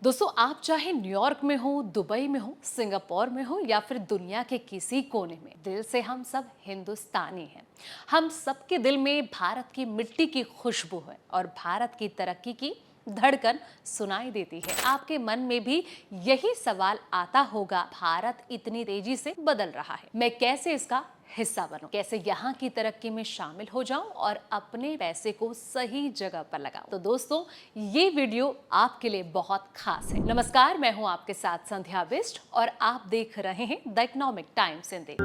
दोस्तों, आप चाहे न्यूयॉर्क में हो, दुबई में हो, सिंगापुर में हो या फिर दुनिया के किसी कोने में, दिल से हम सब हिंदुस्तानी हैं। हम सबके दिल में भारत की मिट्टी की खुशबू है और भारत की तरक्की की धड़कन सुनाई देती है। आपके मन में भी यही सवाल आता होगा, भारत इतनी तेजी से बदल रहा है, मैं कैसे इसका हिस्सा बनूं, कैसे यहाँ की तरक्की में शामिल हो जाऊं और अपने पैसे को सही जगह पर लगाऊं। तो दोस्तों, ये वीडियो आपके लिए बहुत खास है। नमस्कार, मैं हूं आपके साथ संध्या बिष्ट और आप देख रहे हैं द इकोनॉमिक टाइम्स हिंदी।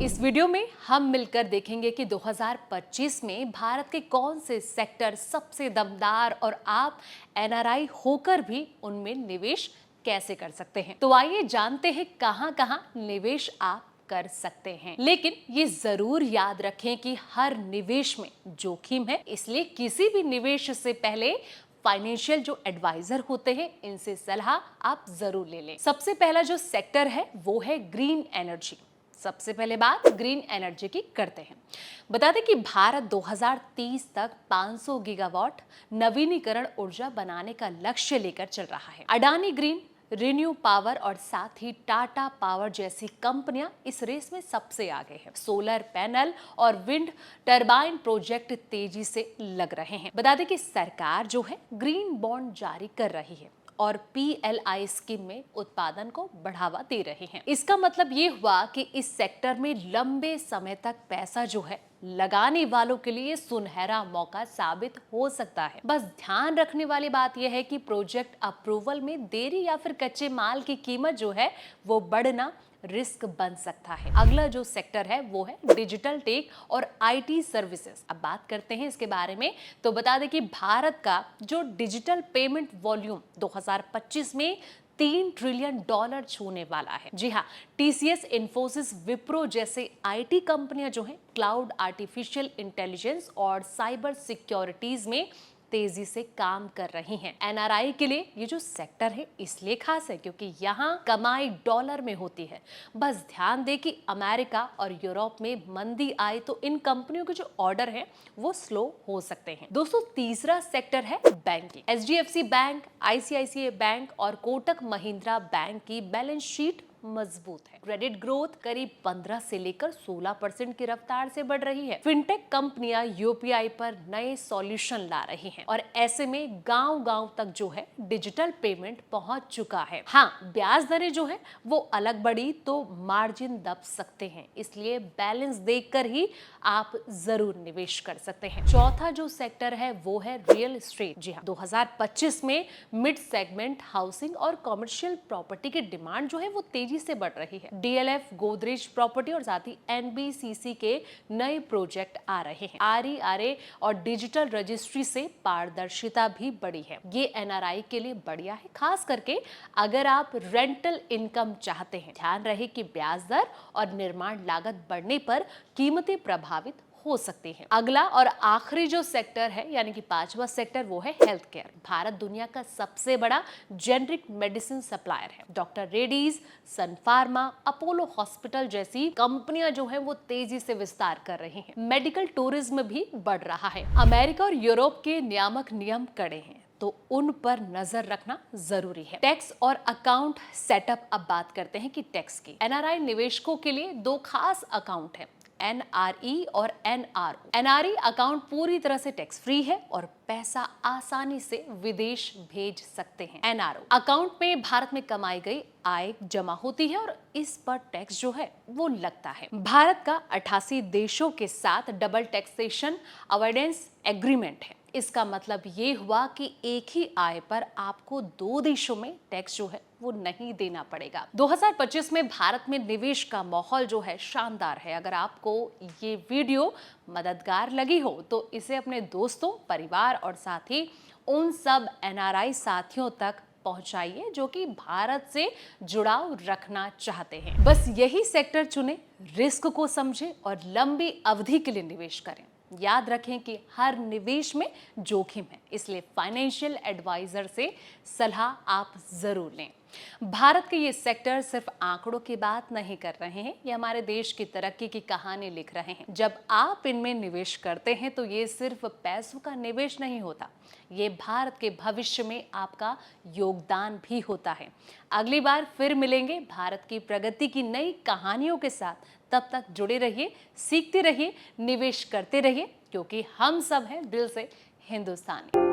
इस वीडियो में हम मिलकर देखेंगे कि 2025 में भारत के कौन से सेक्टर सबसे दमदार और आप एनआरआई होकर भी उनमें निवेश कैसे कर सकते हैं। तो आइए जानते हैं कहां कहां निवेश आप कर सकते हैं। लेकिन ये जरूर याद रखें कि हर निवेश में जोखिम है, इसलिए किसी भी निवेश से पहले फाइनेंशियल जो एडवाइजर होते हैं, इनसे सलाह आप जरूर ले लें। सबसे पहला जो सेक्टर है वो है ग्रीन एनर्जी। सबसे पहले बात ग्रीन एनर्जी की करते हैं। बता दें कि भारत 2030 तक 500 गीगावाट नवीनीकरण ऊर्जा बनाने का लक्ष्य लेकर चल रहा है। अडानी ग्रीन, रिन्यू पावर और साथ ही टाटा पावर जैसी कंपनियां इस रेस में सबसे आगे हैं। सोलर पैनल और विंड टरबाइन प्रोजेक्ट तेजी से लग रहे हैं। बता दें कि सरकार जो है ग्रीन बॉन्ड जारी कर रही है और PLI स्कीम में उत्पादन को बढ़ावा दे रहे हैं। इसका मतलब ये हुआ कि इस सेक्टर में लंबे समय तक पैसा जो है लगाने वालों के लिए सुनहरा मौका साबित हो सकता है। बस ध्यान रखने वाली बात यह है कि प्रोजेक्ट अप्रूवल में देरी या फिर कच्चे माल की कीमत जो है वो बढ़ना रिस्क बन सकता है। अगला जो सेक्टर है वो है डिजिटल टेक और IT सर्विसेज। अब बात करते हैं इसके बारे में। तो बता दें कि भारत का जो डिजिटल पेमेंट वॉल्यूम 2025 में $3 ट्रिलियन छूने वाला है। जी हाँ, TCS, इन्फोसिस, विप्रो जैसे IT कंपनियां जो हैं क्लाउड, आर्टिफिशियल इंटेलिजेंस और साइबर सिक्योरिटीज में तेजी से काम कर रही हैं। NRI के लिए ये जो सेक्टर है इसलिए खास है क्योंकि यहाँ कमाई डॉलर में होती है। बस ध्यान दें कि अमेरिका और यूरोप में मंदी आई तो इन कंपनियों के जो ऑर्डर है वो स्लो हो सकते हैं। दोस्तों, तीसरा सेक्टर है banking. HDFC bank, ICICI bank और कोटक महिंद्रा बैंक की बैलेंस शीट मजबूत है। क्रेडिट ग्रोथ करीब 15 से लेकर 16% की रफ्तार से बढ़ रही है। फिनटेक कंपनियां UPI पर नए सॉल्यूशन ला रही हैं और ऐसे में गांव-गांव तक जो है डिजिटल पेमेंट पहुंच चुका है। हाँ, ब्याज दरें जो है वो अलग बढ़ी तो मार्जिन दब सकते हैं, इसलिए बैलेंस देखकर ही आप जरूर निवेश कर सकते हैं। चौथा जो सेक्टर है वो है रियल एस्टेट। जी हाँ, 2025 में मिड सेगमेंट हाउसिंग और कॉमर्शियल प्रॉपर्टी की डिमांड जो है वो तेजी से बढ़ रही है। DLF, गोदरेज प्रॉपर्टी और साथ ही NBCC के नए प्रोजेक्ट आ रहे हैं। RERA और डिजिटल रजिस्ट्री से पारदर्शिता भी बढ़ी है। ये NRI के लिए बढ़िया है, खास करके अगर आप रेंटल इनकम चाहते हैं। ध्यान रहे कि ब्याज दर और निर्माण लागत बढ़ने पर कीमतें प्रभावित हो सकती हैं। अगला और आखिरी जो सेक्टर है यानी कि पांचवा सेक्टर वो है हेल्थ केयर। भारत दुनिया का सबसे बड़ा जेनरिक मेडिसिन सप्लायर है। डॉक्टर रेड्डीज, सन फार्मा, अपोलो हॉस्पिटल जैसी कंपनियां जो है वो तेजी से विस्तार कर रही हैं। मेडिकल टूरिज्म भी बढ़ रहा है। अमेरिका और यूरोप के नियामक नियम कड़े हैं तो उन पर नजर रखना जरूरी है। टैक्स और अकाउंट सेटअप। अब बात करते हैं कि टैक्स की। NRI निवेशकों के लिए दो खास अकाउंट है, NRE और NRO। NRE अकाउंट पूरी तरह से टैक्स फ्री है और पैसा आसानी से विदेश भेज सकते हैं। NRO अकाउंट में भारत में कमाई गई आय जमा होती है और इस पर टैक्स जो है वो लगता है। भारत का 88 देशों के साथ डबल टैक्सेशन अवॉइडेंस एग्रीमेंट है। इसका मतलब ये हुआ कि एक ही आय पर आपको दो देशों में टैक्स जो है वो नहीं देना पड़ेगा। 2025 में भारत में निवेश का माहौल जो है शानदार है। अगर आपको ये वीडियो मददगार लगी हो तो इसे अपने दोस्तों, परिवार और साथ ही उन सब NRI साथियों तक पहुंचाइए जो कि भारत से जुड़ाव रखना चाहते हैं। बस यही सेक्टर चुने, रिस्क को समझें और लंबी अवधि के लिए निवेश करें। याद रखें कि हर निवेश में जोखिम है, इसलिए फाइनेंशियल एडवाइजर से सलाह आप जरूर लें। भारत के ये सेक्टर सिर्फ आंकड़ों की बात नहीं कर रहे हैं, ये हमारे देश की तरक्की की कहानी लिख रहे हैं। जब आप इनमें निवेश करते हैं तो ये सिर्फ पैसों का निवेश नहीं होता, ये भारत के भविष्य में आपका योगदान भी होता है। अगली बार फिर मिलेंगे भारत की प्रगति की नई कहानियों के साथ। तब तक जुड़े रहिए, सीखते रहिए, निवेश करते रहिए, क्योंकि हम सब हैं दिल से हिंदुस्तानी।